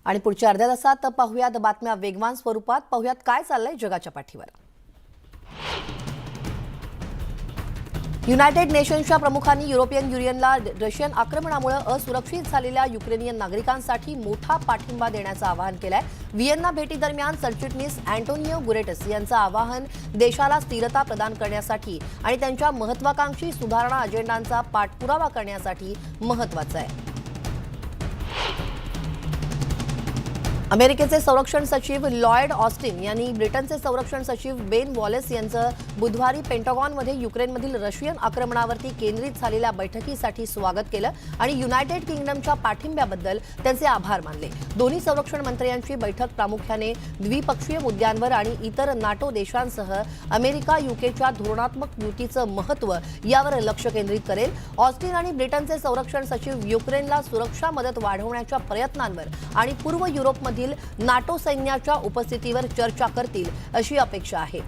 आणि पुढच्या अर्ध्या तासात पाहूयात बातम्या वेगवान स्वरूपात. पाहूयात काय चाललंय जगाच्या पाठीवर. युनायटेड नेशन्सच्या प्रमुखांनी युरोपियन युनियनला रशियन आक्रमणामुळे असुरक्षित झालेल्या युक्रेनियन नागरिकांसाठी मोठा पाठिंबा देण्याचं आवाहन केलंय. व्हिएन्ना भेटीदरम्यान सरचिटणीस अँटोनियो गुटेरेस यांचं आवाहन देशाला स्थिरता प्रदान करण्यासाठी आणि त्यांच्या महत्वाकांक्षी सुधारणा अजेंडांचा पाठपुरावा करण्यासाठी महत्वाचं आहे. अमेरिकेचे संरक्षण सचिव लॉयड ऑस्टिन यांनी ब्रिटनचे संरक्षण सचिव बेन वॉलेस यांचं बुधवारी पेंटागॉनमध्ये युक्रेनमधील रशियन आक्रमणावरती केंद्रित झालेल्या बैठकीसाठी स्वागत केलं आणि युनायटेड किंगडमच्या पाठिंब्याबद्दल त्यांचे आभार मानले. दोन्ही संरक्षण मंत्र्यांची बैठक प्रामुख्याने द्विपक्षीय मुद्द्यांवर आणि इतर नाटो देशांसह अमेरिका युकेच्या धोरणात्मक युतीचं महत्त्व यावर लक्ष केंद्रित करेल. ऑस्टिन आणि ब्रिटनचे संरक्षण सचिव युक्रेनला सुरक्षा मदत वाढवण्याच्या प्रयत्नांवर आणि पूर्व युरोपमध्ये नाटो सैन्याच्या उपस्थितीवर चर्चा करतील अशी अपेक्षा आहे.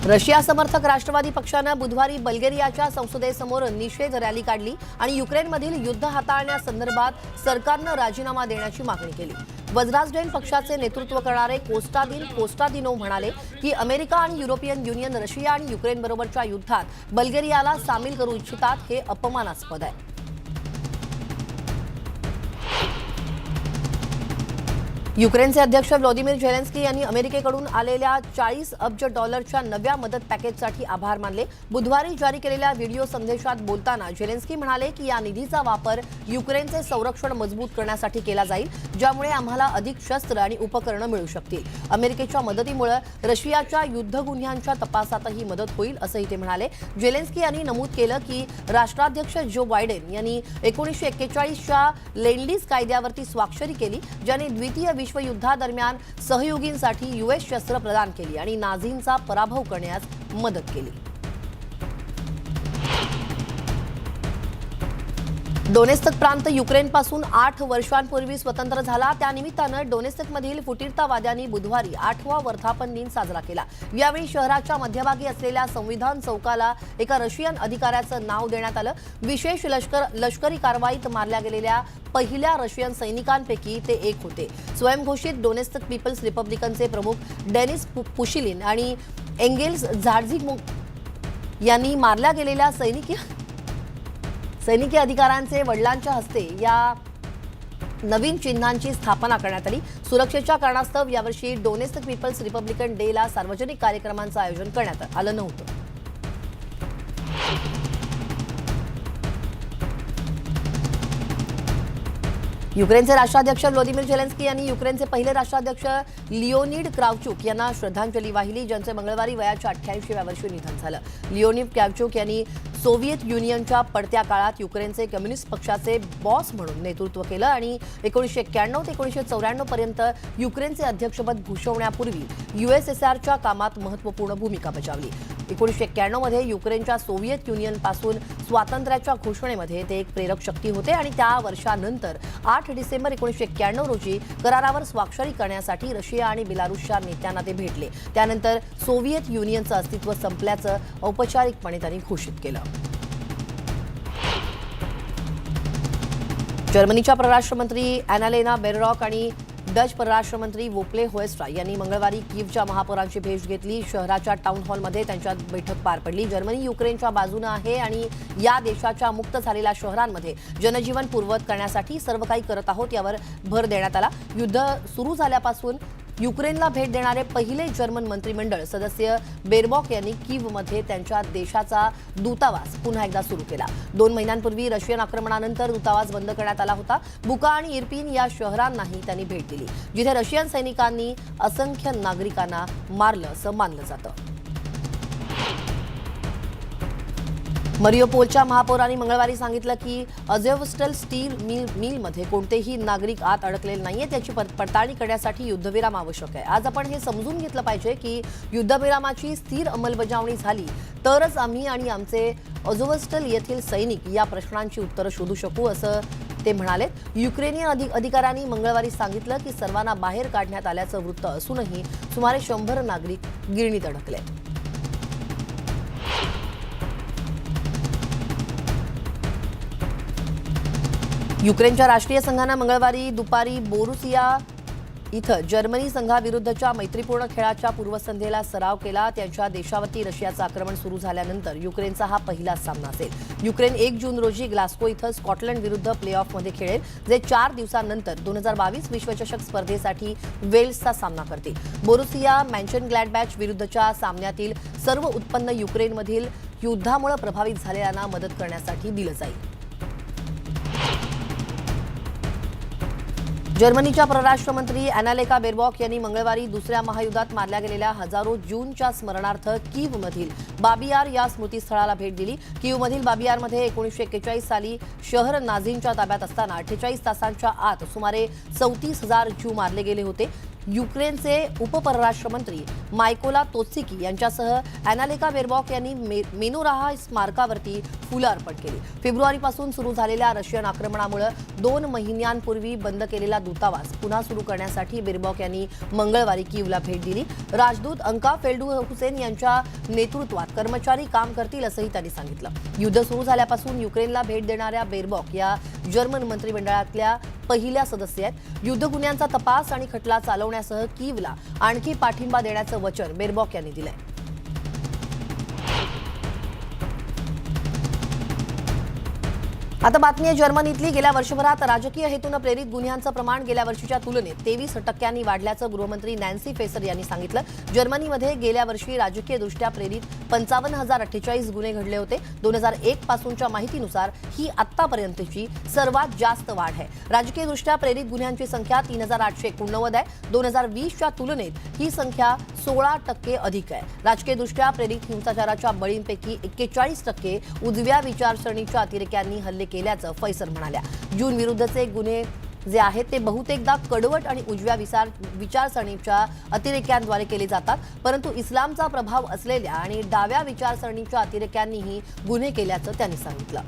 रशिया समर्थक राष्ट्रवादी पक्षानं बुधवारी बल्गेरियाच्या संसदेसमोर निषेध रॅली काढली आणि युक्रेनमधील युद्ध हाताळण्यासंदर्भात सरकारनं राजीनामा देण्याची मागणी केली. वज्राजडेन पक्षाचे नेतृत्व करणारे कोस्टादिनोव म्हणाले की अमेरिका आणि युरोपियन युनियन रशिया आणि युक्रेनबरोबरच्या युद्धात बल्गेरियाला सामील करू इच्छितात, हे अपमानास्पद आहे. युक्रेनचे अध्यक्ष व्लादिमीर झेलेन्स्की यांनी अमेरिकेकडून आलेल्या $40 अब्ज नव्या मदत पॅकेजसाठी आभार मानले. बुधवारी जारी केलेल्या व्हिडिओ संदेशात बोलताना झेलेन्स्की म्हणाले की या निधीचा वापर युक्रेनचे संरक्षण मजबूत करण्यासाठी केला जाईल, ज्यामुळे आम्हाला अधिक शस्त्र आणि उपकरणं मिळू शकतील. अमेरिकेच्या मदतीमुळे रशियाच्या युद्ध गुन्ह्यांच्या तपासातही मदत होईल असंही ते म्हणाले. झेलेन्स्की यांनी नमूद केलं की राष्ट्राध्यक्ष जो बायडेन यांनी 1941च्या लेंड-लीज कायद्यावरती स्वाक्षरी केली, ज्याने द्वितीय विश्वयुद्धादरम्यान सहयोगींसाठी यूएस शस्त्र प्रदान केली आणि नाझींचा पराभव करण्यास मदत केली. डोनेत्स्क प्रांत युक्रेनपासून 8 वर्षांपूर्वी स्वतंत्र झाला. त्यानिमित्तानं डोनेत्स्कमधील फुटीरतावाद्यांनी बुधवारी 8वा वर्धापन दिन साजरा केला. यावेळी शहराच्या मध्यभागी असलेल्या संविधान चौकाला एका रशियन अधिकाऱ्याचं नाव देण्यात आलं. विशेष लष्करी कारवाईत मारल्या गेलेल्या पहिल्या रशियन सैनिकांपैकी ते एक होते. स्वयंघोषित डोनेत्स्क पीपल्स रिपब्लिकनचे प्रमुख डेनिस पुशिलिन आणि एंगेल्स झाडझिग यांनी मारल्या गेलेल्या सैनिकी अधिकाऱ्यांचे वडिलांच्या हस्ते या नवीन चिन्हांची स्थापना करण्यात आली. सुरक्षेच्या कारणास्तव यावर्षी डोनेत्स्क पीपल्स रिपब्लिकन डेला सार्वजनिक कार्यक्रमांचं आयोजन करण्यात आलं नव्हतं. युक्रेनचे राष्ट्राध्यक्ष व्लादिमीर झेलेन्स्की यांनी युक्रेनचे पहिले राष्ट्राध्यक्ष लिओनिड क्रावचुक यांना श्रद्धांजली वाहिली, ज्यांचे मंगळवारी वयाच्या 88व्या वर्षी निधन झालं. लिओनिड क्रावचुक यांनी सोव्हिएत युनियनच्या पडत्या काळात युक्रेनचे कम्युनिस्ट पक्षाचे बॉस म्हणून नेतृत्व केलं आणि 1991 ते 1994 पर्यंत युक्रेनचे अध्यक्षपद भूषवण्यापूर्वी USSRच्या कामात महत्त्वपूर्ण भूमिका बजावली. 1991 मध्ये युक्रेनच्या सोव्हिएत युनियनपासून स्वातंत्र्याच्या घोषणेमध्ये ते एक प्रेरक शक्ती होते आणि त्या वर्षानंतर 8 डिसेंबर 1991 रोजी करारावर स्वाक्षरी करण्यासाठी रशिया आणि बेलारूसच्या नेत्यांना ते भेटले. त्यानंतर सोव्हिएत युनियनचं अस्तित्व संपल्याचं औपचारिकपणे त्यांनी घोषित केलं. जर्मनीच्या परराष्ट्र मंत्री ॲनालेना बेररॉक आणि डच परराष्ट्र मंत्री वोप्ले होएस्ट्रा यांनी मंगळवारी कीव्हच्या महापौरांची भेट घेतली. शहराच्या टाउन हॉलमध्ये त्यांच्यात बैठक पार पडली. जर्मनी युक्रेनच्या बाजूने आहे आणि या देशाच्या मुक्त झालेल्या शहरांमध्ये जनजीवन पूर्ववत करण्यासाठी सर्व काही करत आहोत यावर भर देण्यात आला. युद्ध सुरू झाल्यापासून युक्रेनला भेट देणारे पहिले जर्मन मंत्रिमंडळ सदस्य बेरबॉक यांनी कीव्हमध्ये त्यांच्या देशाचा दूतावास पुन्हा एकदा सुरू केला. 2 महिन्यांपूर्वी रशियन आक्रमणानंतर दूतावास बंद करण्यात आला होता. बुका आणि इर्पिन या शहरांनाही त्यांनी भेट दिली, जिथे रशियन सैनिकांनी असंख्य नागरिकांना मारलं असं मानलं जातं. मरियोपोलच्या महापौरांनी मंगळवारी सांगितलं की अझोव्स्टल स्टील मिलमध्ये कोणतेही नागरिक आत अडकलेले नाहीये, त्याची पडताळणी करण्यासाठी युद्धविराम आवश्यक आहे. आज आपण हे समजून घेतलं पाहिजे की युद्धविरामाची स्थिर अंमलबजावणी झाली तरच आम्ही आणि आमचे अझोव्स्टल येथील सैनिक या प्रश्नांची उत्तरं शोधू शकू, असं ते म्हणाले. युक्रेनियन अधिकाऱ्यांनी मंगळवारी सांगितलं की सर्वांना बाहेर काढण्यात आल्याचं वृत्त असूनही सुमारे 100 नागरिक गिरणीत अडकले. युक्रेनच्या राष्ट्रीय संघानं मंगळवारी दुपारी बोरुसिया इथं जर्मनी संघाविरुद्धच्या मैत्रीपूर्ण खेळाच्या पूर्वसंध्येला सराव केला. त्यांच्या देशावरती रशियाचं आक्रमण सुरू झाल्यानंतर युक्रेनचा हा पहिलाच सामना असेल. युक्रेन 1 जून रोजी ग्लास्गो इथं स्कॉटलंड विरुद्ध प्ले ऑफमध्ये खेळेल, जे 4 दिवसांनंतर 2022 विश्वचषक स्पर्धेसाठी वेल्सचा सामना करतील. बोरुसिया मॅन्चनग्लॅडबॅच विरुद्धच्या सामन्यातील सर्व उत्पन्न युक्रेनमधील युद्धामुळे प्रभावित झालेल्यांना मदत करण्यासाठी दिलं जाईल. जर्मनीच्या परराष्ट्र मंत्री अॅनालेका बेरबॉक यांनी मंगळवारी दुसऱ्या महायुद्धात मारल्या गेलेल्या हजारो ज्यूंच्या स्मरणार्थ कीव्हमधील बाबियार या स्मृतीस्थळाला भेट दिली. कीव्हमधील बाबियारमध्ये 1941 साली शहर नाझींच्या ताब्यात असताना 48 तासांच्या आत सुमारे 34,000 ज्यू मारले गेले होते. युक्रेनचे उपपरराष्ट्र मंत्री मायकोला तोत्सिकी यांच्यासह अॅनालेका बेरबॉक यांनी मेनोराहा स्मारकावरती फुलं अर्पण केली. फेब्रुवारीपासून सुरू झालेल्या रशियन आक्रमणामुळे 2 महिन्यांपूर्वी बंद केलेला दूतावास पुन्हा सुरू करण्यासाठी बेरबॉक यांनी मंगळवारी कीव्हला भेट दिली. राजदूत अंका फेल्डू हुसेन यांच्या नेतृत्वात कर्मचारी काम करतील असंही त्यांनी सांगितलं. युद्ध सुरू झाल्यापासून युक्रेनला भेट देणाऱ्या बेरबॉक या जर्मन मंत्रिमंडळातल्या पहिल्या सदस्य आहेत. युद्ध गुन्ह्यांचा तपास आणि खटला चालवण्यासह कीव्हला आणखी पाठिंबा देण्याचं वचन बेरबॉक यांनी दिलंय. आता बातमी आहे जर्मनीतली. गेल्या वर्षभरात राजकीय हेतूनं प्रेरित गुन्ह्यांचं प्रमाण गेल्या वर्षीच्या तुलनेत 23% वाढल्याचं गृहमंत्री नॅन्सी फेसर यांनी सांगितलं. जर्मनीमध्ये गेल्या वर्षी राजकीयदृष्ट्या प्रेरित 55,048 गुन्हे घडले होते. 2001 पासूनच्या माहितीनुसार ही आतापर्यंतची सर्वात जास्त वाढ आहे. राजकीयदृष्ट्या प्रेरित गुन्ह्यांची संख्या 3,889 आहे. 2020च्या तुलनेत ही संख्या 16% अधिक आहे. राजकीयदृष्ट्या प्रेरित हिंसाचाराच्या बळींपैकी 41% उजव्या विचारसरणीच्या अतिरेक्यांनी हल्ले केल्याचं फैसर म्हणाल्या. जून विरुद्धचे गुन्हे जे आहेत ते बहुतेकदा कडवट आणि उजव्या विचारसरणीच्या अतिरेक्यांद्वारे केले जातात, परंतु इस्लामचा प्रभाव असलेल्या आणि डाव्या विचारसरणीच्या अतिरेक्यांनीही गुन्हे केल्याचं त्यांनी सांगितलं.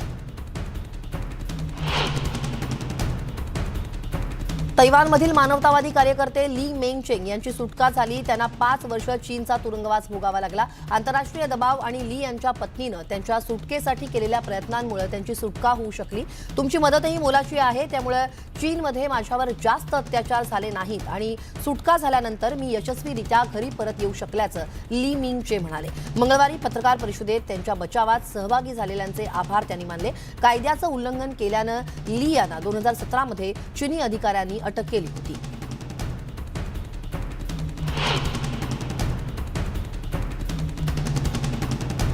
तैवानमधील मानवतावादी कार्यकर्ते ली मेंगचेंग यांची सुटका झाली. त्यांना 5 वर्ष चीनचा तुरुंगवास भोगावा लागला. आंतरराष्ट्रीय दबाव आणि ली यांच्या पत्नीनं त्यांच्या सुटकेसाठी केलेल्या प्रयत्नांमुळे त्यांची सुटका होऊ शकली. तुमची मदतही मोलाची आहे, त्यामुळे चीनमध्ये माझ्यावर जास्त अत्याचार झाले नाहीत आणि सुटका झाल्यानंतर मी यशस्वीरित्या घरी परत येऊ शकल्याचं ली मिंगचे म्हणाले. मंगळवारी पत्रकार परिषदेत त्यांच्या बचावात सहभागी झालेल्यांचे आभार त्यांनी मानले. कायद्याचं उल्लंघन केल्यानं ली यांना 2017 मध्ये चीनी अधिकाऱ्यांनी अटक केली होती.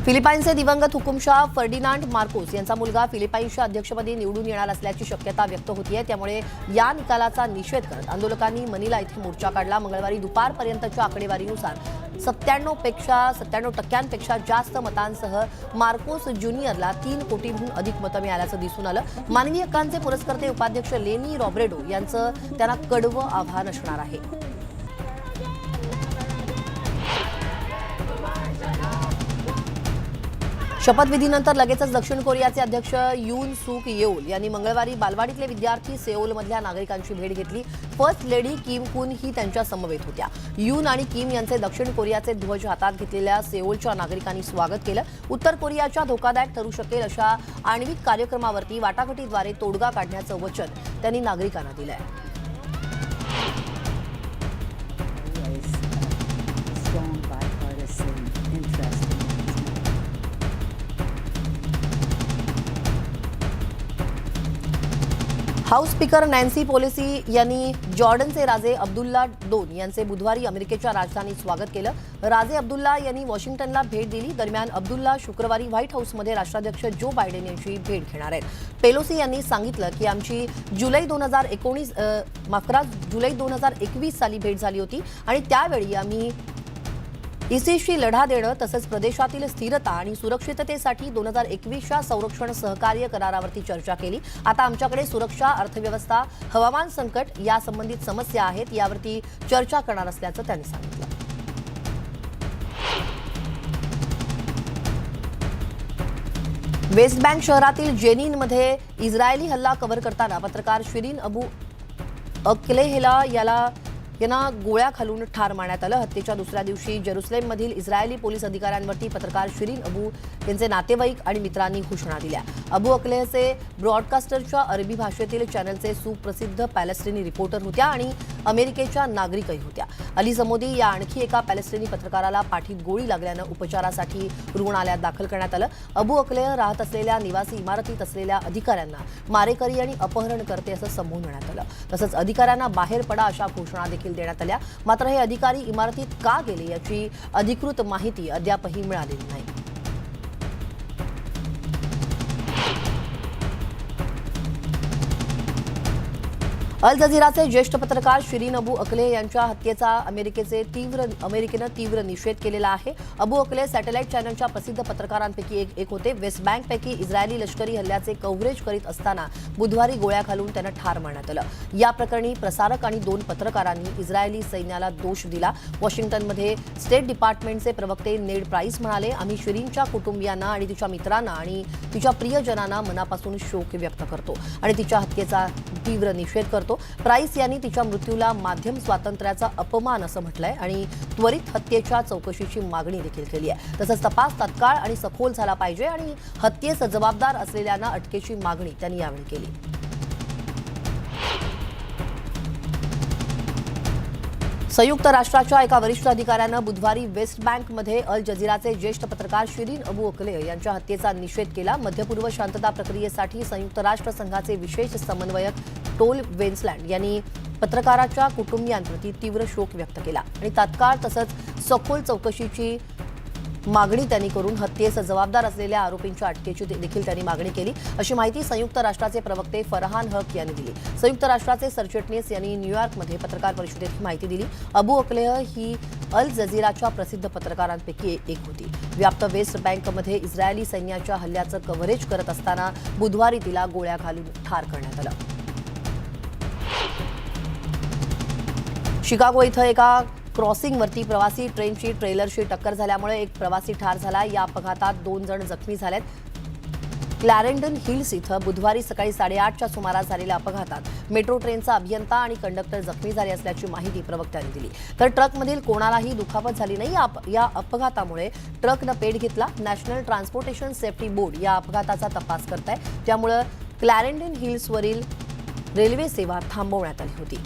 फिलिपाईन्सचे दिवंगत हुकुमशाह फर्डिनांड मार्कोस यांचा मुलगा फिलिपाईन्सच्या अध्यक्षपदी निवडून येणार असल्याची शक्यता व्यक्त होतीये. त्यामुळे या निकालाचा निषेध करत आंदोलकांनी मनिला इथे मोर्चा काढला. मंगळवारी दुपारपर्यंतच्या आकडेवारीनुसार 97% जास्त मतांसह मार्कोस ज्युनियरला 3 कोटींहून अधिक मतं मिळाल्याचं दिसून आलं. मानवी हक्कांचे पुरस्कर्ते उपाध्यक्ष लेनी रॉब्रेडो यांचं त्यांना कडवं आव्हान असणार आहे. शपथविधीनंतर लगेचच दक्षिण कोरियाचे अध्यक्ष यून सुक येओल यांनी मंगळवारी बालवाडीतले विद्यार्थी सेओलमधल्या नागरिकांची भेट घेतली. फर्स्ट लेडी किम कुन ही त्यांच्या समवेत होत्या. यून आणि किम यांचे दक्षिण कोरियाचे ध्वज हातात घेतलेल्या सेओलच्या नागरिकांनी स्वागत केलं. उत्तर कोरियाच्या धोकादायक ठरू शकेल अशा आण्विक कार्यक्रमावरती वाटाघाटीद्वारे तोडगा काढण्याचं वचन त्यांनी नागरिकांना दिलंय. हाऊस स्पीकर नॅन्सी पेलोसी यांनी जॉर्डनचे राजे अब्दुल्ला II यांचे बुधवारी अमेरिकेच्या राजधानीत स्वागत केलं. राजे अब्दुल्ला यांनी वॉशिंग्टनला भेट दिली. दरम्यान अब्दुल्ला शुक्रवारी व्हाईट हाऊसमध्ये राष्ट्राध्यक्ष जो बायडेन यांची भेट घेणार आहेत. पेलोसी यांनी सांगितलं की आमची जुलै 2021 साली भेट झाली होती आणि त्यावेळी आम्ही इसिसशी लढा देणं तसंच प्रदेशातील स्थिरता आणि सुरक्षिततेसाठी 2021च्या संरक्षण सहकार्य करारावरती चर्चा केली. आता आमच्याकडे सुरक्षा, अर्थव्यवस्था, हवामान संकट या संबंधित समस्या आहेत, यावरती चर्चा करणार असल्याचं त्यांनी सांगितलं. वेस्ट बँक शहरातील जेनिनमध्ये इस्रायली हल्ला कव्हर करताना पत्रकार शिरीन अबू अक्लेहेला याला यांना गोळ्या घालून ठार मारण्यात आलं. हत्येच्या दुसऱ्या दिवशी जेरुसलेममधील इस्रायली पोलीस अधिकाऱ्यांवरती पत्रकार शिरीन अबू यांचे नातेवाईक आणि मित्रांनी घोषणा दिल्या. अबू अक्लेहचे ब्रॉडकास्टरच्या अरबी भाषेतील चॅनलचे सुप्रसिद्ध पॅलेस्टिनी रिपोर्टर होत्या आणि अमेरिकेच्या नागरिकही होत्या. अली समोदी या आणखी एका पॅलेस्टिनी पत्रकाराला पाठीत गोळी लागल्यानं उपचारासाठी रुग्णालयात दाखल करण्यात आलं. अबू अक्लेह राहत असलेल्या निवासी इमारतीत असलेल्या अधिकाऱ्यांना मारेकरी आणि अपहरणकर्ते असं संबोधण्यात आलं. तसंच अधिकाऱ्यांना बाहेर पडा अशा घोषणा देखील देण्यात आल्या. मात्र हे अधिकारी इमारतीत का गेले याची अधिकृत माहिती अद्यापही मिळालेली नाही. अल जझीराचे ज्येष्ठ पत्रकार शिरीन अबू अक्लेह यांच्या हत्येचा अमेरिकेनं तीव्र निषेध केलेला आहे. अबू अक्लेह सॅटेलाइट चॅनलच्या प्रसिद्ध पत्रकारांपैकी एक होते. वेस्ट बँकपैकी इस्रायली लष्करी हल्ल्याचे कव्हरेज करीत असताना बुधवारी गोळ्या घालून त्यांना ठार मारण्यात आलं. या प्रकरणी प्रसारक आणि 2 पत्रकारांनी इस्रायली सैन्याला दोष दिला. वॉशिंग्टनमध्ये स्टेट डिपार्टमेंटचे प्रवक्ते नेड प्राइस म्हणाले, आम्ही शिरीनच्या कुटुंबियांना आणि तिच्या मित्रांना आणि तिच्या प्रियजनांना मनापासून शोक व्यक्त करतो आणि तिच्या हत्येचा तीव्र निषेध करतो. प्राइस यांनी तिच्या मृत्यूला माध्यम स्वातंत्र्याचा अपमान असं म्हटलंय आणि त्वरित हत्येच्या चौकशीची मागणी देखील केली आहे. तसंच तपास तात्काळ आणि सखोल झाला पाहिजे आणि हत्येस जबाबदार असलेल्यांना अटकेची मागणी त्यांनी यावेळी केली. संयुक्त राष्ट्राच्या एका वरिष्ठ अधिकाऱ्यानं बुधवारी वेस्ट बँकमध्ये अल जझीराचे ज्येष्ठ पत्रकार शिरीन अबू अक्लेह यांच्या हत्येचा निषेध केला. मध्यपूर्व शांतता प्रक्रियेसाठी संयुक्त राष्ट्र संघाचे विशेष समन्वयक टोल वेन्सलँड यांनी पत्रकाराच्या कुटुंबियांप्रती तीव्र शोक व्यक्त केला आणि तात्काळ तसंच सखोल चौकशीची मागणी त्यांनी करून हत्येस जबाबदार असलेल्या आरोपींच्या अटकेची देखील त्यांनी मागणी केली, अशी माहिती संयुक्त राष्ट्राचे प्रवक्ते फरहान हक यांनी दिली. संयुक्त राष्ट्राचे सरचिटणीस यांनी न्यूयॉर्कमध्ये पत्रकार परिषदेत ही माहिती दिली. अबू अक्लेह ही अल जझीराच्या प्रसिद्ध पत्रकारांपैकी एक होती. व्याप्त वेस्ट बँकमध्ये इस्रायली सैन्याच्या हल्ल्याचं कव्हरेज करत असताना बुधवारी तिला गोळ्या घालून ठार करण्यात आलं. शिकागो इथं एका क्रॉसिंगवरती प्रवासी ट्रेनची ट्रेलरशी टक्कर झाल्यामुळे एक प्रवासी ठार झाला. या अपघातात 2 जण जखमी झालेत. क्लॅरेंडन हिल्स इथं बुधवारी सकाळी 8:30च्या सुमारास झालेल्या अपघातात मेट्रो ट्रेनचा अभियंता आणि कंडक्टर जखमी झाले असल्याची माहिती प्रवक्त्यांनी दिली. तर ट्रकमधील कोणालाही दुखापत झाली नाही. या अपघातामुळे ट्रकनं पेट घेतला. नॅशनल ट्रान्सपोर्टेशन सेफ्टी बोर्ड या अपघाताचा तपास करत आहे. त्यामुळे क्लॅरेंडन हिल्सवरील रेल्वे सेवा थांबवण्यात आली होती.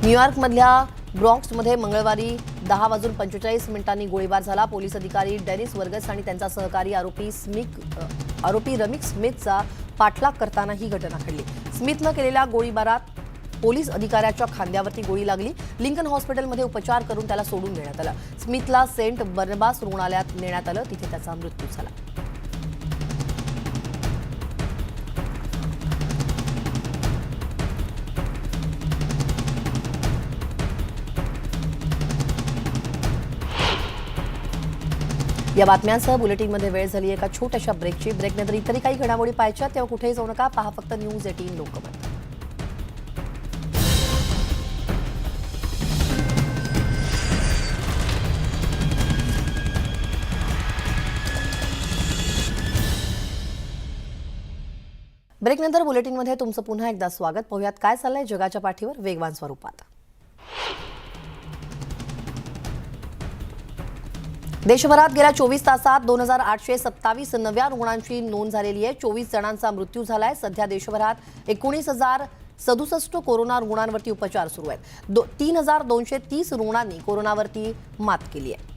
न्यूयॉर्कमधल्या ब्रॉन्क्समध्ये मंगळवारी 10:45 गोळीबार झाला. पोलीस अधिकारी डेनिस वर्गस आणि त्यांचा सहकारी आरोपी रमिक स्मिथचा पाठलाग करताना ही घटना घडली. स्मिथनं केलेल्या गोळीबारात पोलीस अधिकाऱ्याच्या खांद्यावरती गोळी लागली. लिंकन हॉस्पिटलमध्ये उपचार करून त्याला सोडून देण्यात आलं. स्मिथला सेंट बर्नबास रुग्णालयात नेण्यात आलं. तिथे त्याचा मृत्यू झाला. या बातम्यांसह बुलेटिनमध्ये वेळ झाली एका छोट्याशा ब्रेकची. ब्रेकनंतर इतरही काही घडामोडी पाहायच्या तेव्हा कुठेही जाऊ नका. पहा फक्त न्यूज 18 लोकमत. ब्रेकनंतर बुलेटिनमध्ये तुमचं पुन्हा एकदा स्वागत. पाहूयात काय चाललंय जगाच्या पाठीवर वेगवान स्वरूपात. देशभरात गेल्या 24 तासात 2827 नव्या रुग्णांची नोंद झालेली आहे. 24 जणांचा मृत्यू झालाय. सध्या देशभरात 19,067 कोरोना रुग्णांवरती उपचार सुरू आहेत. 3,230 रुग्णांनी कोरोनावरती मात केली आहे.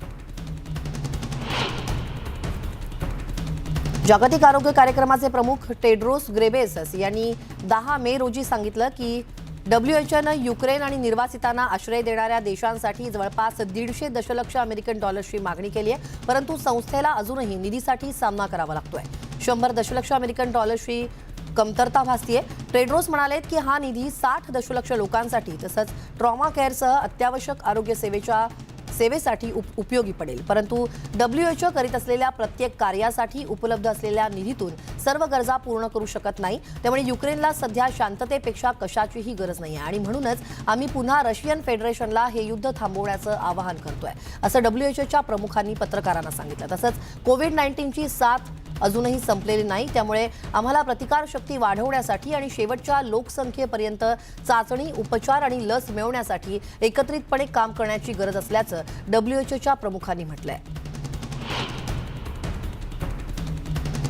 जागतिक आरोग्य कार्यक्रमाचे प्रमुख टेड्रोस ग्रेबेसस यांनी 10 मे रोजी सांगितलं की WHOनं युक्रेन आणि निर्वासितांना आश्रय देणाऱ्या देशांसाठी जवळपास 150 दशलक्ष अमेरिकन डॉलर्सची मागणी केली आहे. परंतु संस्थेला अजूनही निधीसाठी सामना करावा लागतोय. 100 दशलक्ष अमेरिकन डॉलर्सची कमतरता भासतीये. टेड्रोस म्हणालेत की हा निधी 60 दशलक्ष लोकांसाठी तसंच ट्रॉमा केअरसह अत्यावश्यक आरोग्य सेवेसाठी उपयोगी पडेल. परंतु WHO करीत असलेल्या प्रत्येक कार्यासाठी उपलब्ध असलेल्या निधीतून सर्व गरजा पूर्ण करू शकत नाही. त्यामुळे युक्रेनला सध्या शांततेपेक्षा कशाचीही गरज नाही आहे आणि म्हणूनच आम्ही पुन्हा रशियन फेडरेशनला हे युद्ध थांबवण्याचं आवाहन करतोय, असं WHOच्या प्रमुखांनी पत्रकारांना सांगितलं. तसंच कोविड-19ची साथ अजूनही संपलेले नाही, त्यामुळे आम्हाला प्रतिकारशक्ती वाढवण्यासाठी आणि शेवटच्या लोकसंख्येपर्यंत चाचणी, उपचार आणि लस मिळवण्यासाठी एकत्रितपणे काम करण्याची गरज असल्याचं WHOच्या प्रमुखांनी म्हटलंय.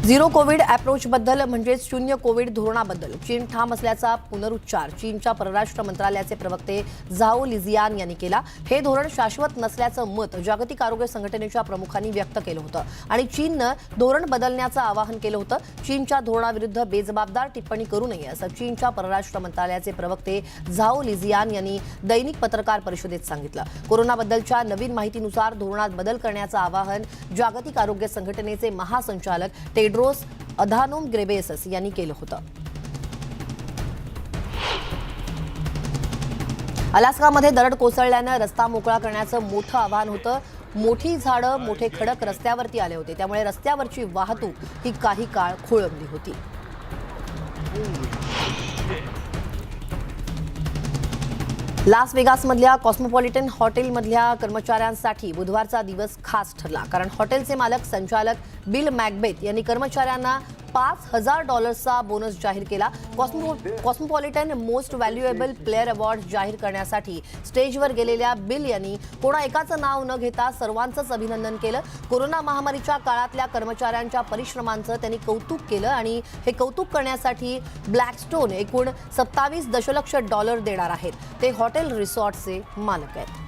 झिरो कोविड अप्रोचबद्दल म्हणजेच शून्य कोविड धोरणाबद्दल चीन ठाम असल्याचा पुनरुच्चार चीनच्या परराष्ट्र मंत्रालयाचे प्रवक्ते झाओ लिजियान यांनी केला. हे धोरण शाश्वत नसल्याचं मत जागतिक आरोग्य संघटनेच्या प्रमुखांनी व्यक्त केलं होतं आणि चीननं धोरण बदलण्याचं आवाहन केलं होतं. चीनच्या धोरणाविरुद्ध बेजबाबदार टिप्पणी करू नये असं चीनच्या परराष्ट्र मंत्रालयाचे प्रवक्ते झाओ लिजियान यांनी दैनिक पत्रकार परिषदेत सांगितलं. कोरोनाबद्दलच्या नवीन माहितीनुसार धोरणात बदल करण्याचं आवाहन जागतिक आरोग्य संघटनेचे महासंचालक टेड्रोस अधानोम ग्रेबेसस यांनी केलं होतं. अलास्कामध्ये दरड कोसळल्यानं रस्ता मोकळा करण्याचं मोठं आव्हान होतं. मोठी झाडं, मोठे खडक रस्त्यावरती आले होते, त्यामुळे रस्त्यावरची वाहतूक ही काही काळ खोळंबली होती. लास वेगासमधल्या कॉस्मोपॉलिटन हॉटेलमधल्या कर्मचाऱ्यांसाठी बुधवारचा दिवस खास ठरला, कारण हॉटेलचे मालक संचालक बिल मॅकबेथ यांनी कर्मचाऱ्यांना $5,000चा बोनस जाहीर केला. Cosmopolitan most valuable player award जाहीर करण्यासाठी स्टेजवर गेलेल्या बिल यांनी कोणा एकाचं नाव न घेता सर्वांचंच अभिनंदन केलं. कोरोना महामारीच्या काळातल्या कर्मचाऱ्यांच्या परिश्रमांचं त्यांनी कौतुक केलं आणि हे कौतुक करण्यासाठी ब्लॅकस्टोन एकूण $27 दशलक्ष देणार आहेत. ते हॉटेल रिसॉर्टचे मालक आहेत.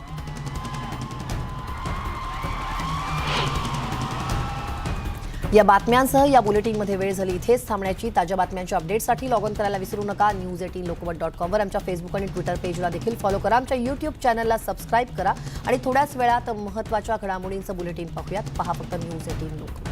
या बातम्यांसह या बुलेटिनमध्ये वेळ झाली इथेच थांबण्याची. ताज्या बातम्यांच्या अपडेटसाठी लॉग ऑन करायला विसरू नका. news18lokmat.com वर आमच्या फेसबुक आणि ट्विटर पेजला देखील फॉलो करा. आमच्या यूट्यूब चॅनलला सबस्क्राईब करा आणि थोड्याच वेळात महत्त्वाच्या घडामोडींचं बुलेटिन पाहूयात. पहा फक्त News18 लोकमत.